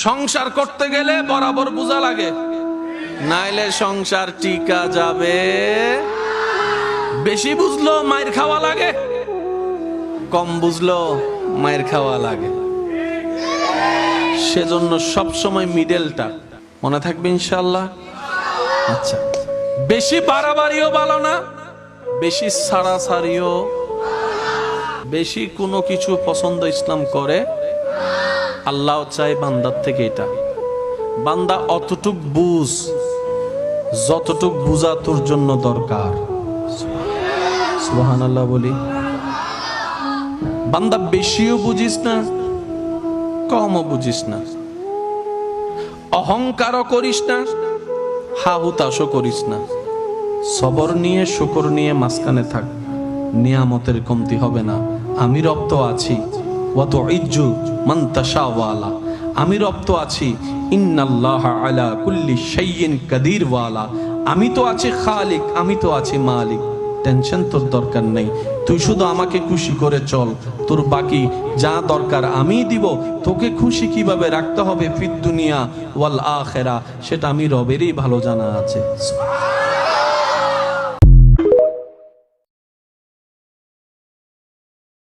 সংসার করতে গেলে বরাবর বোঝা লাগে, নাইলে সংসার টিকা যাবে। বেশি বুঝলো মায়ের খাওয়া লাগে, কম বুঝলো মায়ের খাওয়া লাগে। সেজন্য সব সময় মিডলটা মনে থাকবে ইনশাআল্লাহ। আচ্ছা, বেশি বাড়াবাড়িও ভালো না, বেশি ছাড়াছাড়িও। বেশি কোনো কিছু পছন্দ ইসলাম করে, আল্লাহ চাই বান্দার থেকে এটা, বান্দা অতটুক বুঝ যতটুক বুঝা তোর জন্য দরকার। সুবহানাল্লাহ বলি। বান্দা বেশিও বুঝিস না, কমও বুঝিস না, অহংকারও করিস না, হাহুতাশও করিস না। সবর নিয়ে শুকর নিয়ে মাঝখানে থাক, নিয়ামতের কমতি হবে না। আমি রব তো আছি, ওয়া তুইজ্জু মান তাশাউ ওয়ালা, আমি রব তো আছি, ইন্নাল্লাহা আলা কুল্লি শাইইন কাদির ওয়ালা, আমি তো আছি খালিক, আমি তো আছি মালিক। টেনশন তোর দরকার নেই, তুই শুধু আমাকে খুশি করে চল, তোর বাকি যা দরকার আমি দিব। তোকে খুশি কিভাবে রাখতে হবে ফিদ দুনিয়া ওয়াল আখিরা, সেটা আমি রবেরই ভালো জানা আছে।